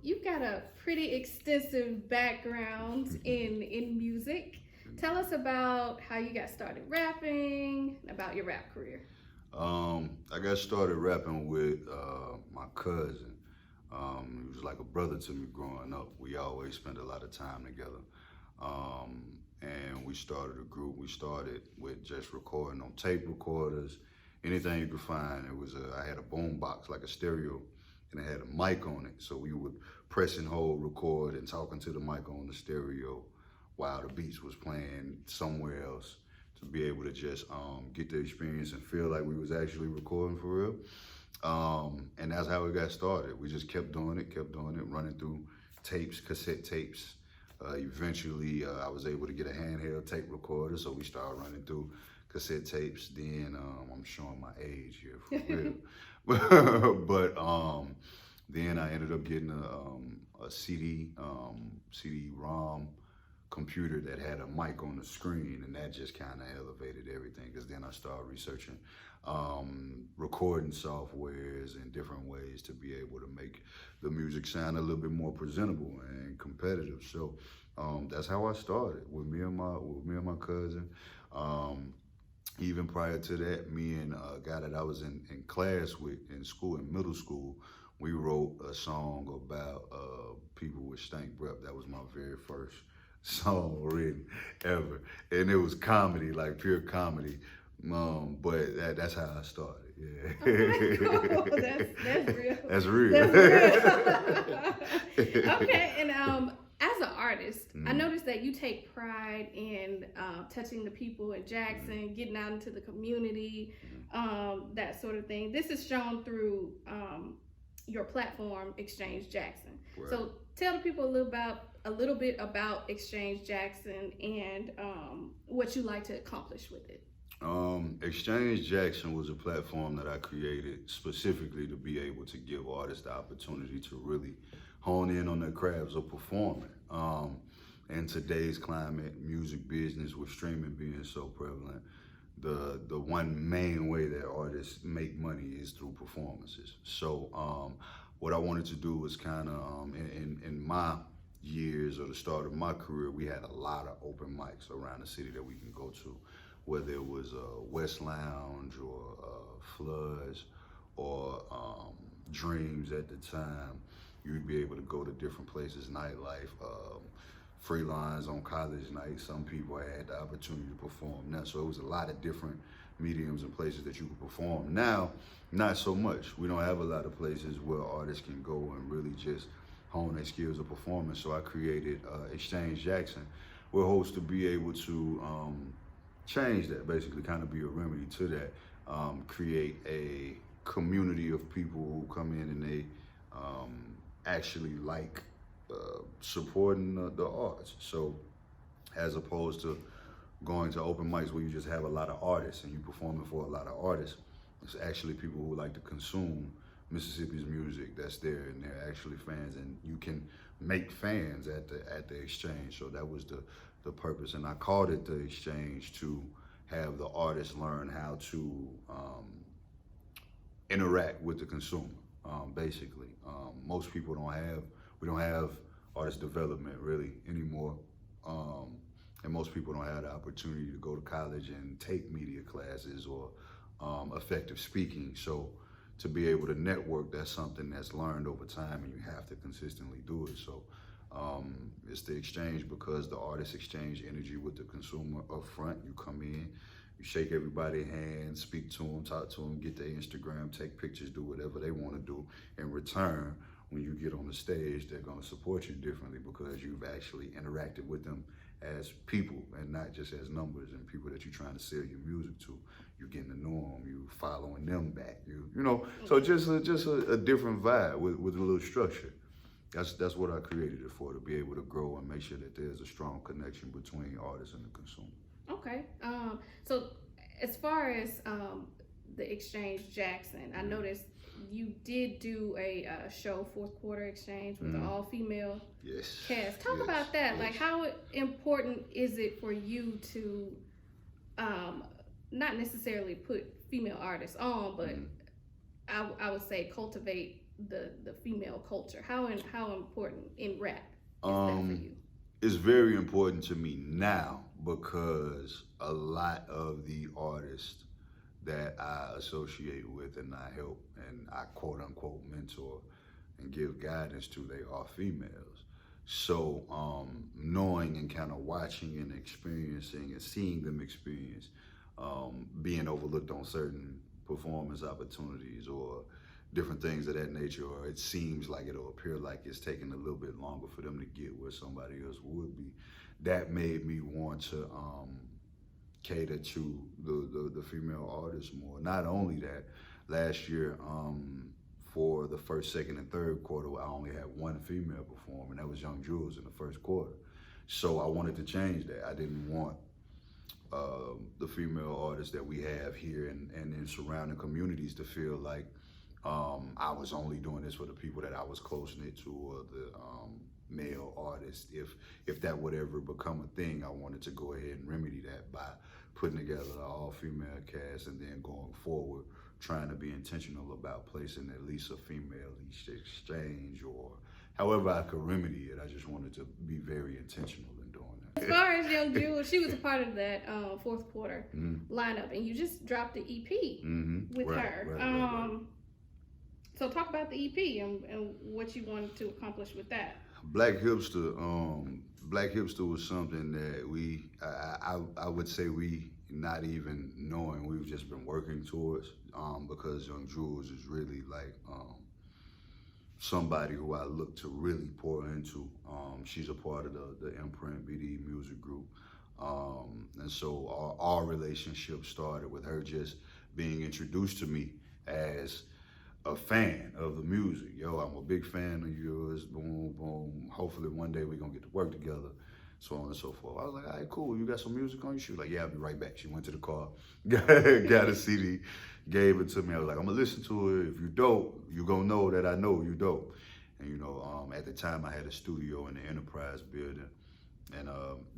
You've got a pretty extensive background in music. Tell us about how you got started rapping, about your rap career. I got started rapping with my cousin. He was like a brother to me growing up. We always spent a lot of time together. And we started a group. We started with just recording on tape recorders, anything you could find. I had a boom box, like a stereo, and it had a mic on it. So we would press and hold, record, and talking to the mic on the stereo while the beats was playing somewhere else to be able to just get the experience and feel like we was actually recording for real. And that's how it got started. We just kept doing it, running through tapes, cassette tapes. Eventually, I was able to get a handheld tape recorder, so we started running through cassette tapes. Then I'm showing my age here for real, but then I ended up getting a CD-ROM computer that had a mic on the screen, and that just kind of elevated everything, because then I started researching recording softwares and different ways to be able to make the music sound a little bit more presentable and competitive. So that's how I started, with me and my cousin. Even prior to that, me and a guy that I was in class with in school, in middle school, we wrote a song about people with stank breath. That was my very first song written ever, and it was comedy, like pure comedy. But that's how I started. Yeah. Okay, cool. That's real. That's real. That's real. Okay, and as an artist, I noticed that you take pride in touching the people in Jackson, getting out into the community, that sort of thing. This is shown through your platform, Exchange Jackson. Right. So tell the people a little bit about Exchange Jackson and what you like to accomplish with it. Exchange Jackson was a platform that I created specifically to be able to give artists the opportunity to really hone in on their crafts of performing. In today's climate, music business, with streaming being so prevalent, the one main way that artists make money is through performances. So what I wanted to do was kind of, in my years or the start of my career, we had a lot of open mics around the city that we can go to, whether it was West Lounge or Floods or Dreams at the time. You'd be able to go to different places, nightlife, free lines on college nights. Some people had the opportunity to perform now. So it was a lot of different mediums and places that you could perform. Now, not so much. We don't have a lot of places where artists can go and really just hone their skills of performance. So I created Exchange Jackson, where hosts to be able to change that, basically kind of be a remedy to that, create a community of people who come in and they actually like supporting the arts. So as opposed to going to open mics where you just have a lot of artists and you performing for a lot of artists, it's actually people who like to consume Mississippi's music that's there, and they're actually fans, and you can make fans at the Exchange. So that was the purpose, and I called it the Exchange to have the artists learn how to interact with the consumer. Basically, most people we don't have artist development really anymore, and most people don't have the opportunity to go to college and take media classes or effective speaking. So to be able to network, that's something that's learned over time, and you have to consistently do it. So it's the Exchange because the artists exchange energy with the consumer up front. You come in, you shake everybody's hand, speak to them, talk to them, get their Instagram, take pictures, do whatever they want to do. In return, when you get on the stage, they're going to support you differently because you've actually interacted with them as people and not just as numbers and people that you're trying to sell your music to. You're getting to know them, you following them back, you know. So just a different vibe with a little structure. That's what I created it for, to be able to grow and make sure that there's a strong connection between artists and the consumer. Okay. So as far as the Exchange Jackson, I noticed you did do a show, Fourth Quarter Exchange, with an all-female cast. Talk about that. Yes. Like, how important is it for you to not necessarily put female artists on, but I would say cultivate the female culture? How important in rap is that for you? It's very important to me now because a lot of the artists that I associate with and I help and I quote unquote mentor and give guidance to, they are females. So knowing and kind of watching and experiencing and seeing them experience being overlooked on certain performance opportunities or different things of that nature, or it seems like it'll appear like it's taking a little bit longer for them to get where somebody else would be, that made me want to cater to the female artists more. Not only that, last year for the first, second, and third quarter, I only had one female perform, and that was Young Jules in the first quarter. So I wanted to change that. I didn't want the female artists that we have here and in surrounding communities to feel like I was only doing this for the people that I was close knit to, or the male artists. If that would ever become a thing, I wanted to go ahead and remedy that by putting together an all-female cast, and then going forward, trying to be intentional about placing at least a female each exchange, or however I could remedy it. I just wanted to be very intentional in doing that. As far as Young Jewel, she was a part of that fourth quarter lineup, and you just dropped the EP with her. Right. So talk about the EP and what you wanted to accomplish with that. Black Hipster, Black Hipster was something that I would say we not even knowing, we've just been working towards, because Young Jules is really like somebody who I look to really pour into. She's a part of the Imprint BD music group. And so our relationship started with her just being introduced to me as a fan of the music. Yo, I'm a big fan of yours, boom, boom. Hopefully one day we're gonna get to work together, so on and so forth. I was like, all right, cool, you got some music on you? She was like, yeah, I'll be right back. She went to the car, got a CD, gave it to me. I was like, I'm gonna listen to it. If you dope, you gonna know that I know you dope. And you know, at the time I had a studio in the Enterprise building and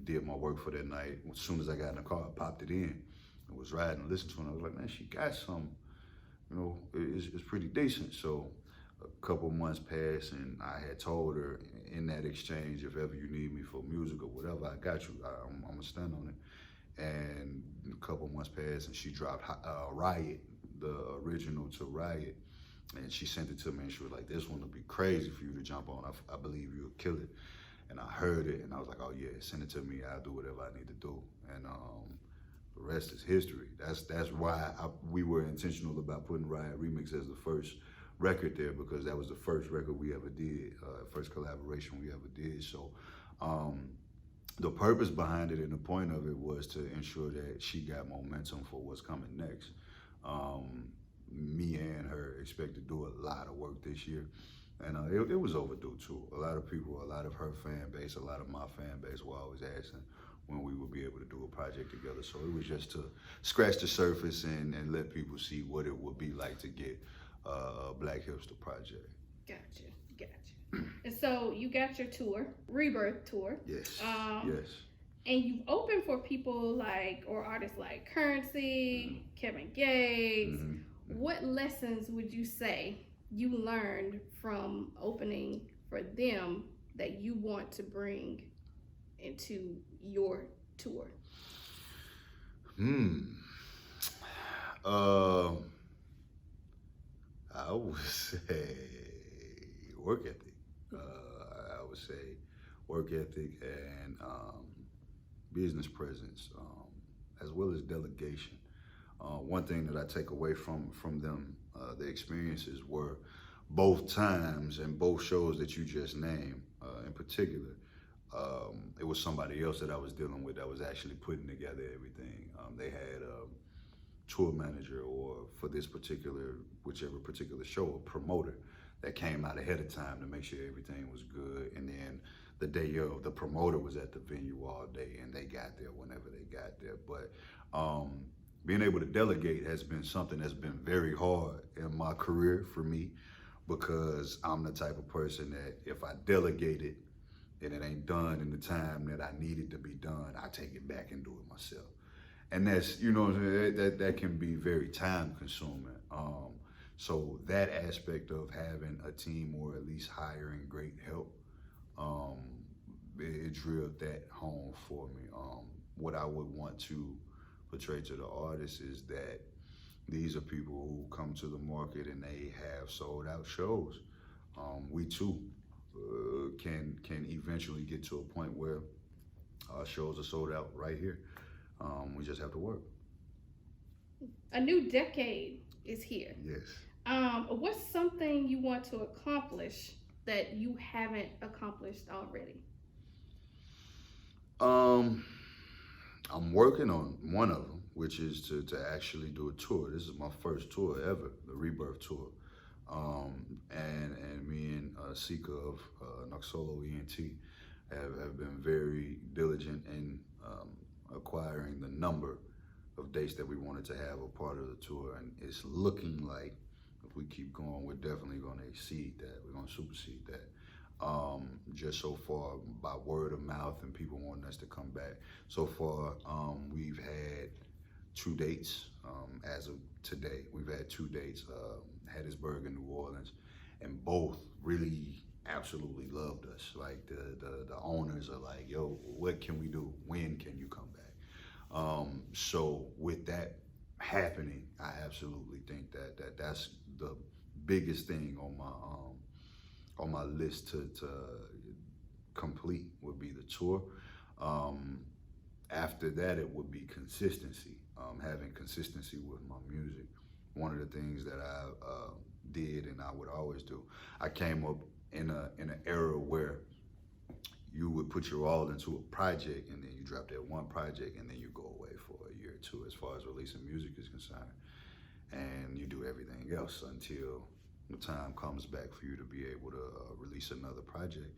did my work for that night. As soon as I got in the car, I popped it in and was riding and listened to it. And I was like, man, she got some. You know, it's pretty decent. So a couple months passed, and I had told her in that exchange, if ever you need me for music or whatever, I got you. I'm gonna stand on it. And a couple months passed, and she dropped Riot, the original to Riot, and she sent it to me, and she was like, this one would be crazy for you to jump on. I believe you'll kill it. And I heard it, and I was like, oh yeah, send it to me. I'll do whatever I need to do. And the rest is history. That's why we were intentional about putting Riot Remix as the first record there, because that was the first record we ever did, first collaboration we ever did. So the purpose behind it and the point of it was to ensure that she got momentum for what's coming next. Me and her expect to do a lot of work this year, and it was overdue too. A lot of people, a lot of her fan base, a lot of my fan base were always asking when we would be able to do a project together. So it was just to scratch the surface and let people see what it would be like to get a Black Hipster project. Gotcha. And so you got your tour, Rebirth Tour. Yes, yes. And you've opened for people like, or artists like Currency, Kevin Gates. What lessons would you say you learned from opening for them that you want to bring into your tour? I would say work ethic. I would say work ethic and business presence, as well as delegation. One thing that I take away from them, the experiences were both times and both shows that you just named in particular. It was somebody else that I was dealing with that was actually putting together everything. They had a tour manager, or for this particular, whichever particular show, a promoter that came out ahead of time to make sure everything was good. And then the day of, the promoter was at the venue all day, and they got there whenever they got there. But being able to delegate has been something that's been very hard in my career for me, because I'm the type of person that if I delegate it and it ain't done in the time that I need it to be done, I take it back and do it myself. And that's, you know, that can be very time consuming. So that aspect of having a team or at least hiring great help, it drilled that home for me. What I would want to portray to the artists is that these are people who come to the market and they have sold out shows. We too can eventually get to a point where our shows are sold out right here. We just have to work. A new decade is here. Yes. What's something you want to accomplish that you haven't accomplished already? I'm working on one of them, which is to actually do a tour. This is my first tour ever, the Rebirth Tour. And me and Sika of Noxolo ENT have been very diligent in acquiring the number of dates that we wanted to have a part of the tour. And it's looking like if we keep going, we're definitely going to exceed that. We're going to supersede that. Just so far by word of mouth and people wanting us to come back. So far, we've had 2 dates as of today. We've had 2 dates, Hattiesburg and New Orleans, and both really absolutely loved us. Like the owners are like, yo, what can we do? When can you come back? So with that happening, I absolutely think that's the biggest thing on my list to complete would be the tour. After that, it would be consistency, having consistency with my music. One of the things that I did and I would always do, I came up in an era where you would put your all into a project and then you drop that one project and then you go away for a year or 2 as far as releasing music is concerned. And you do everything else until the time comes back for you to be able to release another project.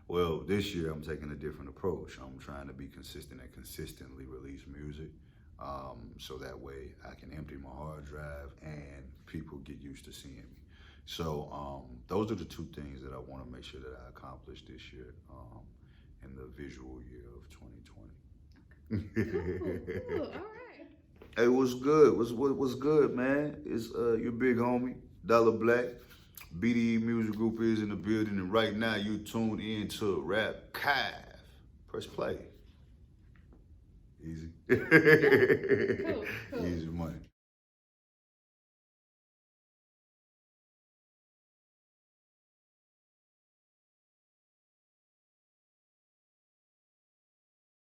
Well, this year I'm taking a different approach. I'm trying to be consistent and consistently release music, so that way I can empty my hard drive and people get used to seeing me. So those are the 2 things that I want to make sure that I accomplish this year in the visual year of 2020. Cool. All right. Hey, what's good? What's good, man? It's your big homie, Dolla Black. BDE Music Group is in the building, and right now you tuned in to Rap Kive. Press play. Easy. Cool. Easy money.